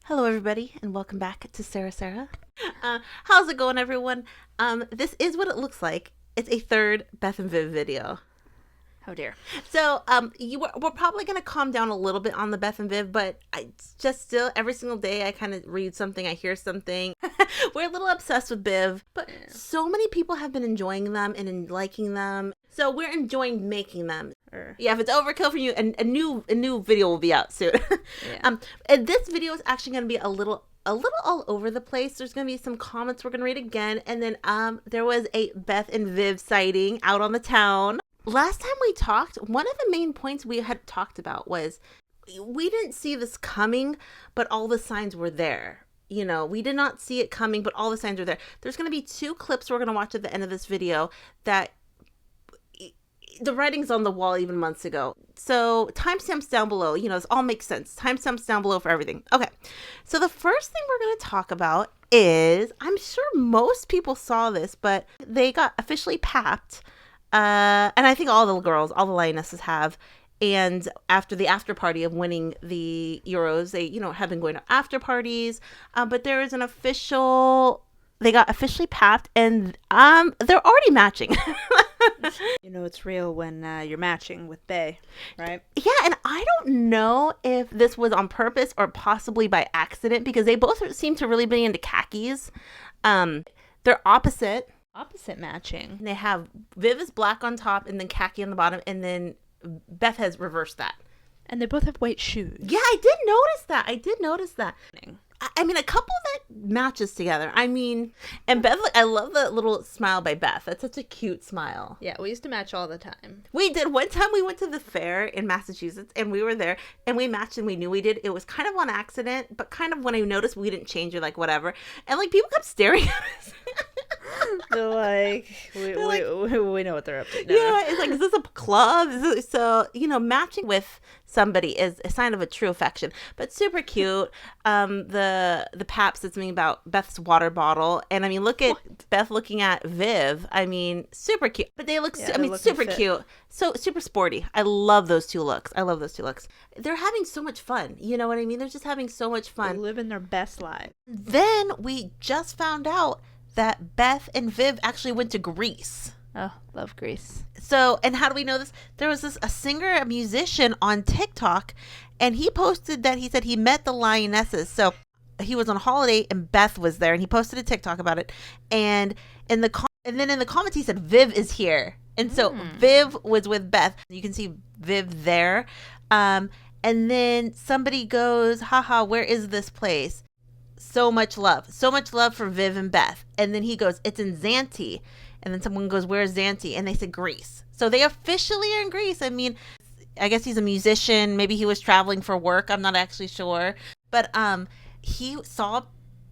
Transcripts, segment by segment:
Hello, everybody, and welcome back to Sara. How's it going, everyone? This is what it looks like. It's a third Beth and Viv video. Oh dear. So, we're probably gonna calm down a little bit on the Beth and Viv, but I just still every single day I kind of read something, I hear something. We're a little obsessed with Viv, but so many people have been enjoying them and liking them. So we're enjoying making them. Yeah, if it's overkill for you, a new video will be out soon. Yeah. And this video is actually going to be a little all over the place. There's going to be some comments we're going to read again, and then there was a Beth and Viv sighting out on the town. Last time we talked, one of the main points we had talked about was we didn't see this coming, but all the signs were there. You know, we did not see it coming, but all the signs were there. There's going to be 2 clips we're going to watch at the end of this video that the writing's on the wall even months ago. So timestamps down below. You know, this all makes sense. Timestamps down below for everything. Okay. So the first thing we're going to talk about is, I'm sure most people saw this, but they got officially papped. And I think all the girls, all the lionesses have. And after the after party of winning the Euros, they, have been going to after parties. But there is an official, they got officially papped, and they're already matching. You know it's real when you're matching with Bae, right? Yeah, and I don't know if this was on purpose or possibly by accident, because they both seem to really be into khakis. They're opposite. Opposite matching. They have Viv is black on top and then khaki on the bottom, and then Beth has reversed that. And they both have white shoes. Yeah, I did notice that. I mean, a couple that matches together. I mean, and Beth, I love the little smile by Beth. That's such a cute smile. Yeah, we used to match all the time. We did. One time we went to the fair in Massachusetts, and we were there, and we matched, and we knew we did. It was kind of on accident, but kind of when I noticed we didn't change it, like whatever. And like people kept staring at us. They're like, we know what they're up to now. Yeah, it's like, is this a club? So, matching with somebody is a sign of a true affection. But super cute. The pap said something about Beth's water bottle. And I mean, look at Beth looking at Viv. I mean, super cute. But they look, super cute. So super sporty. I love those two looks. They're having so much fun. You know what I mean? They're just having so much fun. They're living their best life. Then we just found out that Beth and Viv actually went to Greece. Oh, love Greece. So, and how do we know this? There was a singer, a musician on TikTok, and he posted that he said he met the lionesses. So he was on holiday and Beth was there, and he posted a TikTok about it. And then in the comments he said Viv is here, and so Viv was with Beth. You can see Viv there. And then somebody goes, haha, where is this place? So much love for Viv and Beth. And then he goes, it's in Zante. And then someone goes, where's Zante? And they said Greece. So they officially are in Greece. I mean, I guess he's a musician. Maybe he was traveling for work. I'm not actually sure. But he saw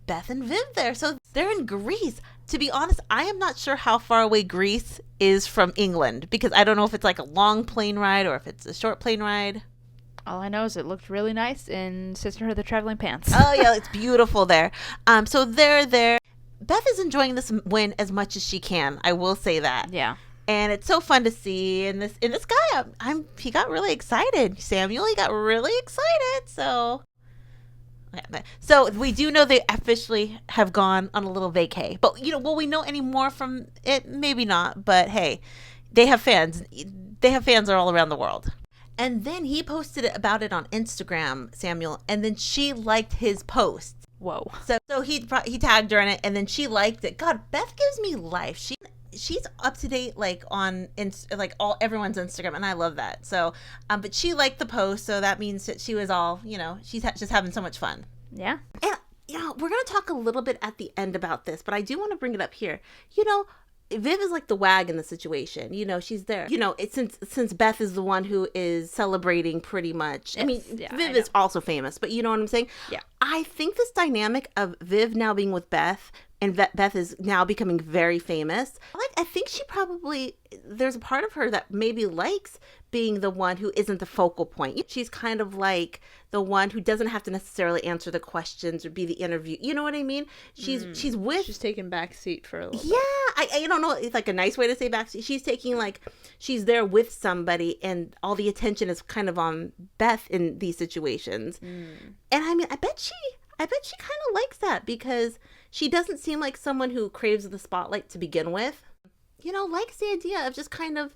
Beth and Viv there. So they're in Greece. To be honest, I am not sure how far away Greece is from England, because I don't know if it's like a long plane ride or if it's a short plane ride. All I know is it looked really nice in Sisterhood of the Traveling Pants. Oh, yeah, it's beautiful there. So they're there. Beth is enjoying this win as much as she can. I will say that. Yeah. And it's so fun to see. And this guy, he got really excited. Samuel, he got really excited. So we do know they officially have gone on a little vacay. But, will we know any more from it? Maybe not. But, hey, they have fans. They have fans all around the world. And then he posted about it on Instagram, Samuel, and then she liked his post. Whoa. So he tagged her in it, and then she liked it. God, Beth gives me life. She's up to date, like on everyone's Instagram, and I love that. So, but she liked the post, so that means that she was all, she's just having so much fun. Yeah. And we're gonna talk a little bit at the end about this, but I do want to bring it up here. Viv is like the wag in the situation. She's there. It's since Beth is the one who is celebrating pretty much. Yes. I mean, yeah, Viv is also famous, but you know what I'm saying? Yeah. I think this dynamic of Viv now being with Beth and Beth is now becoming very famous. I think there's a part of her that maybe likes being the one who isn't the focal point. She's kind of like the one who doesn't have to necessarily answer the questions or be the interview. You know what I mean? She's taking back seat for a little bit. Yeah, I don't know. It's like a nice way to say back seat. She's taking she's there with somebody, and all the attention is kind of on Beth in these situations. And I mean, I bet I bet she kind of likes that because she doesn't seem like someone who craves the spotlight to begin with. Likes the idea of just kind of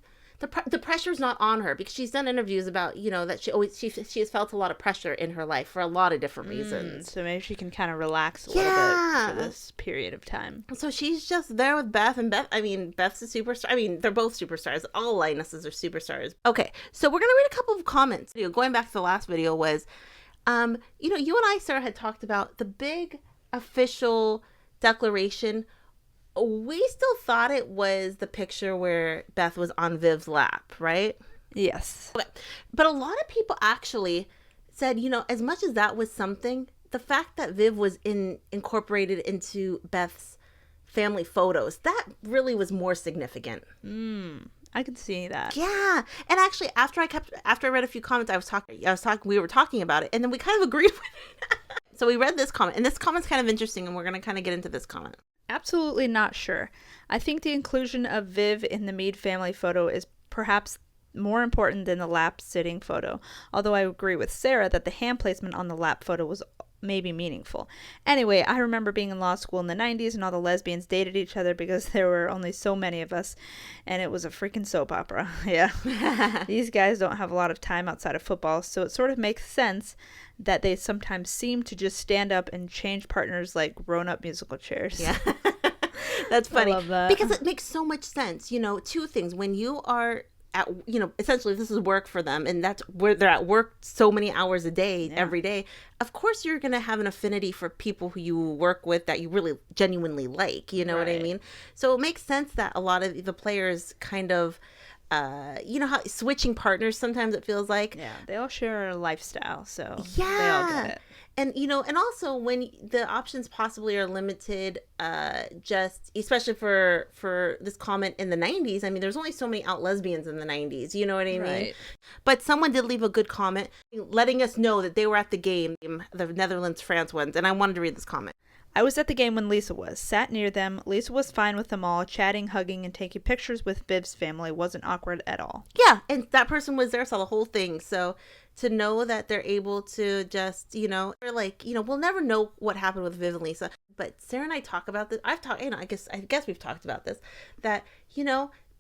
the pressure's not on her, because she's done interviews about, that she has felt a lot of pressure in her life for a lot of different reasons. So maybe she can kind of relax a little bit for this period of time. So she's just there with Beth, and Beth's a superstar. They're both superstars. All Lionesses are superstars. Okay, so we're going to read a couple of comments. Going back to the last video was, you and I, Sarah, had talked about the big official declaration. We still thought it was the picture where Beth was on Viv's lap, right? Yes. Okay. But a lot of people actually said, as much as that was something, the fact that Viv was incorporated into Beth's family photos, that really was more significant. I can see that. Yeah. And actually, after I read a few comments, we were talking about it, and then we kind of agreed with it. So we read this comment, and this comment's kind of interesting, and we're going to kind of get into this comment. Absolutely not sure. I think the inclusion of Viv in the Mead family photo is perhaps more important than the lap sitting photo, although I agree with Sara that the hand placement on the lap photo was maybe meaningful. Anyway, I remember being in law school in the 90s and all the lesbians dated each other because there were only so many of us, and it was a freaking soap opera. Yeah. These guys don't have a lot of time outside of football, so it sort of makes sense that they sometimes seem to just stand up and change partners like grown-up musical chairs. Yeah. That's funny. I love that. Because it makes so much sense. Two things. When you are at, essentially this is work for them, and that's where they're at work so many hours a day, every day. Of course, you're going to have an affinity for people who you work with that you really genuinely like. You know what I mean? So it makes sense that a lot of the players kind of, how switching partners, sometimes it feels like. Yeah, they all share a lifestyle, so yeah. They all get it. And, and also when the options possibly are limited, just especially for this comment in the 90s. There's only so many out lesbians in the 90s. You know what I mean? But someone did leave a good comment letting us know that they were at the game, the Netherlands-France ones. And I wanted to read this comment. I was at the game when Lisa was. Sat near them. Lisa was fine with them all. Chatting, hugging, and taking pictures with Viv's family wasn't awkward at all. Yeah, and that person was there, saw the whole thing. So to know that they're able to just, they're like, we'll never know what happened with Viv and Lisa. But Sara and I talk about this. I guess we've talked about this. That,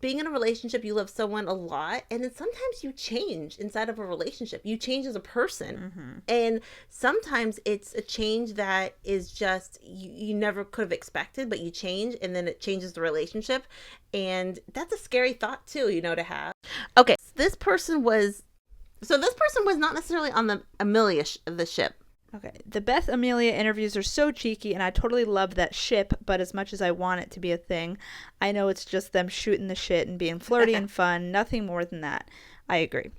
being in a relationship, you love someone a lot, and then sometimes you change inside of a relationship. You change as a person. And sometimes it's a change that is just you never could have expected, but you change, and then it changes the relationship. And that's a scary thought too, to have. Okay, this person was not necessarily on the Amelia the ship. Okay, the Beth Amelia interviews are so cheeky, and I totally love that ship, but as much as I want it to be a thing, I know it's just them shooting the shit and being flirty and fun, nothing more than that. I agree.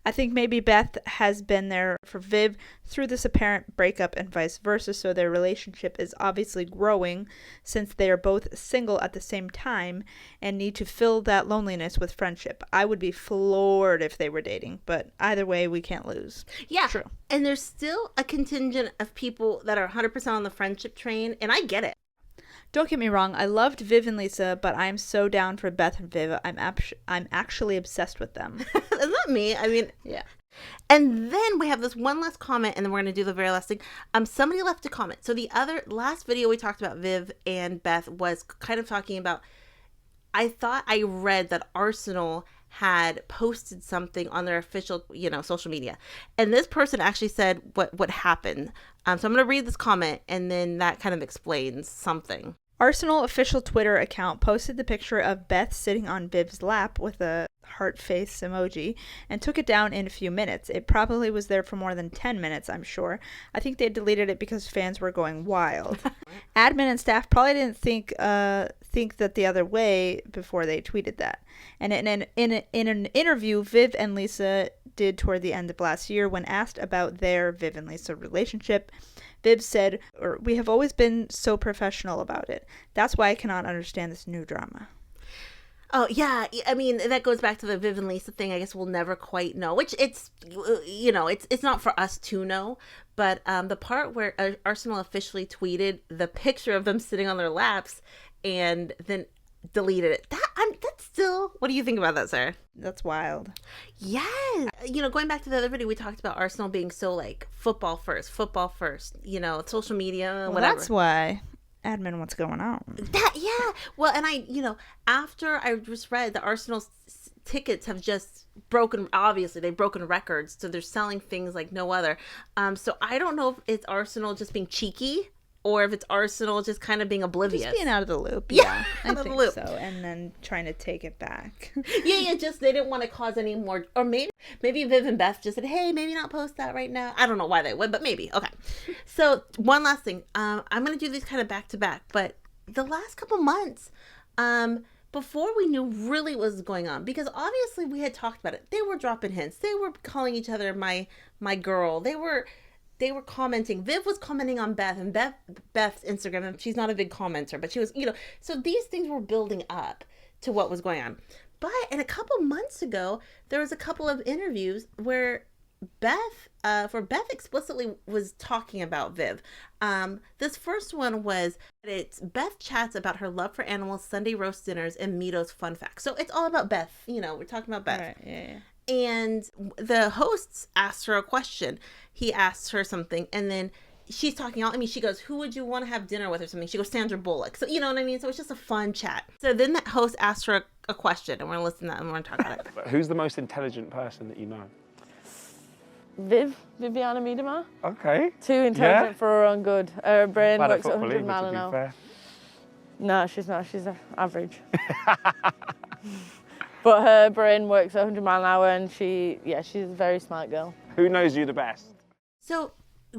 I think maybe Beth has been there for Viv through this apparent breakup and vice versa, so their relationship is obviously growing since they are both single at the same time and need to fill that loneliness with friendship. I would be floored if they were dating, but either way, we can't lose. Yeah. True. And there's still a contingent of people that are 100% on the friendship train, and I get it. Don't get me wrong, I loved Viv and Lisa, but I'm so down for Beth and Viv. I'm actually obsessed with them. Isn't that me? Yeah. And then we have this one last comment, and then we're going to do the very last thing. Somebody left a comment. So the last video we talked about Viv and Beth was kind of talking about, I thought I read that Arsenal had posted something on their official, social media. And this person actually said what happened. So I'm going to read this comment, and then that kind of explains something. Arsenal official Twitter account posted the picture of Beth sitting on Viv's lap with a heart face emoji and took it down in a few minutes. It probably was there for more than 10 minutes, I'm sure. I think they deleted it because fans were going wild. Admin and staff probably didn't think that the other way before they tweeted that. And in an interview Viv and Lisa did toward the end of last year, when asked about their Viv and Lisa relationship, Viv said, "We have always been so professional about it. That's why I cannot understand this new drama." Oh, yeah. That goes back to the Viv and Lisa thing. I guess we'll never quite know, which it's not for us to know. But the part where Arsenal officially tweeted the picture of them sitting on their laps, and then deleted it. That's still, what do you think about that, Sarah? That's wild. Yes. Going back to the other video, we talked about Arsenal being so like football first, social media, whatever. That's why admin, what's going on? Well, and after I just read that Arsenal's tickets have just broken, obviously they've broken records, so they're selling things like no other. So I don't know if it's Arsenal just being cheeky, or if it's Arsenal just kind of being oblivious. Just being out of the loop. Yeah, I think loop. so. And then trying to take it back. Just they didn't want to cause any more, or maybe Viv and Beth just said, hey, maybe not post that right now. I don't know why they would, but maybe. Okay. So one last thing. I'm going to do these kind of back to back, but the last couple months, before we knew really what was going on, because obviously we had talked about it. They were dropping hints. They were calling each other my girl. They were commenting. Viv was commenting on Beth and Beth's Instagram, and she's not a big commenter, but she was, so these things were building up to what was going on. But in a couple months ago, there was a couple of interviews where Beth explicitly was talking about Viv. This first one was, it's Beth chats about her love for animals, Sunday roast dinners, and Mito's fun facts. So it's all about Beth. We're talking about Beth. Right, yeah. And the hosts asked her a question. He asked her something, and then she's talking out. She goes, who would you want to have dinner with or something? She goes, Sandra Bullock. So, you know what I mean? So it's just a fun chat. So then that host asked her a question, and we're going to listen to that, and we're going to talk about it. But who's the most intelligent person that you know? Vivianne Miedema. Okay. Too intelligent for her own good. Her brain works at 100 miles an hour. Fair. No, she's not. She's average. But her brain works at 100 miles an hour, and she's a very smart girl. Who knows you the best? So,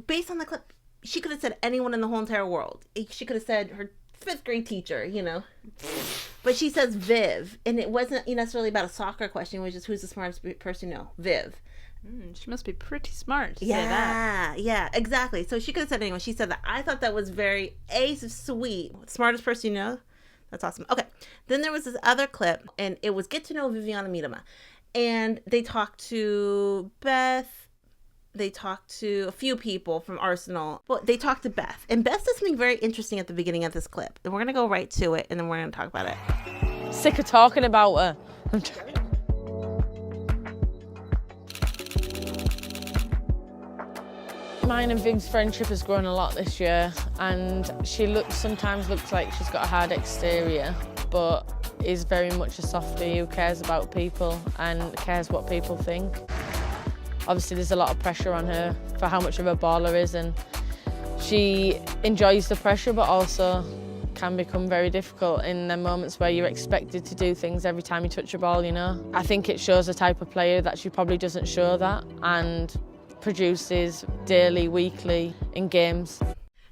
based on the clip, she could have said anyone in the whole entire world. She could have said her 5th grade teacher, But she says Viv, and it wasn't necessarily about a soccer question. It was just, who's the smartest person you know? Viv. She must be pretty smart to say that. Yeah, exactly. So she could have said anyone. She said that. I thought that was very sweet. Smartest person you know? That's awesome. Okay. Then there was this other clip, and it was Get to Know Vivianne Miedema. And they talked to Beth. They talked to a few people from Arsenal. But they talked to Beth. And Beth said something very interesting at the beginning of this clip. And we're going to go right to it, and then we're going to talk about it. Sick of talking about her. I'm joking. Mine and Viv's friendship has grown a lot this year, and she sometimes looks like she's got a hard exterior, but is very much a softy who cares about people and cares what people think. Obviously there's a lot of pressure on her for how much of a baller is, and she enjoys the pressure but also can become very difficult in the moments where you're expected to do things every time you touch a ball, I think it shows a type of player that she probably doesn't show that, and produces daily, weekly in games.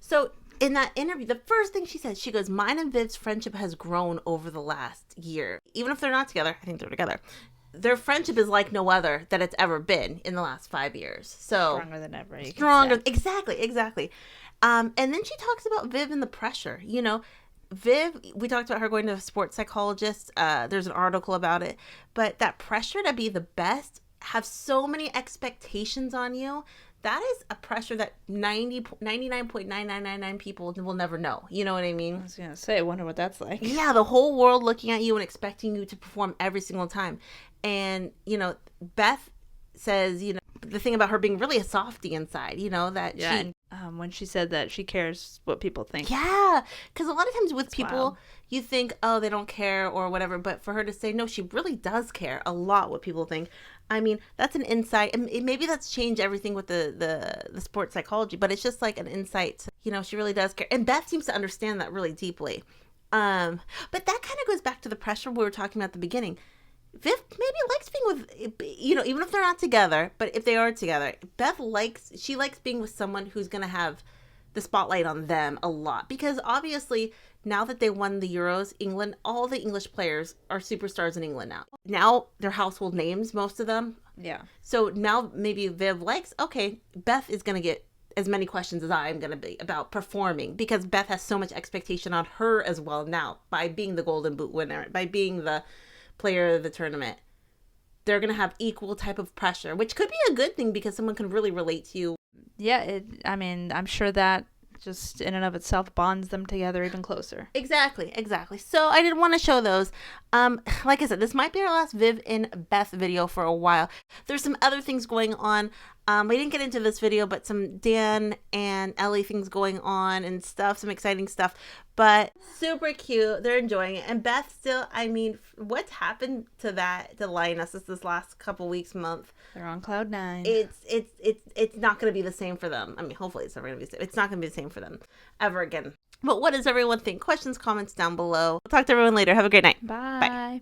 So in that interview, the first thing she said, she goes, mine and Viv's friendship has grown over the last year. Even if they're not together, I think they're together. Their friendship is like no other that it's ever been in the last 5 years. So stronger than ever. Stronger. Exactly. And then she talks about Viv and the pressure. Viv, we talked about her going to a sports psychologist. There's an article about it. But that pressure to be the best, have so many expectations on you, that is a pressure that 99.9999 people will never know. You know what I mean? I was going to say, I wonder what that's like. Yeah, the whole world looking at you and expecting you to perform every single time. And, Beth says, the thing about her being really a softy inside, that she... when she said that she cares what people think. Yeah, because a lot of times with That's people, wild. You think, oh, they don't care or whatever. But for her to say, no, she really does care a lot what people think. That's an insight. And maybe that's changed everything with the sports psychology. But it's just like an insight. She really does care. And Beth seems to understand that really deeply. But that kind of goes back to the pressure we were talking about at the beginning. Viv maybe likes being with, even if they're not together, but if they are together, Beth likes being with someone who's going to have the spotlight on them a lot. Because obviously, now that they won the Euros, England, all the English players are superstars in England now. Now they're household names, most of them. Yeah. So now maybe Viv likes, okay, Beth is going to get as many questions as I'm going to be about performing, because Beth has so much expectation on her as well now by being the Golden Boot winner, by being the player of the tournament. They're going to have equal type of pressure, which could be a good thing because someone can really relate to you. Yeah, I'm sure that just in and of itself bonds them together even closer. Exactly. So I did want to show those. Like I said, this might be our last Viv and Beth video for a while. There's some other things going on. We didn't get into this video, but some Dan and Ellie things going on and stuff, some exciting stuff, but super cute. They're enjoying it. And Beth still, I mean, what's happened to Lioness this last couple weeks, month? They're on cloud 9. It's not going to be the same for them. I mean, hopefully it's never going to be the same. It's not going to be the same for them ever again. But what does everyone think? Questions, comments down below. I'll talk to everyone later. Have a great night. Bye. Bye.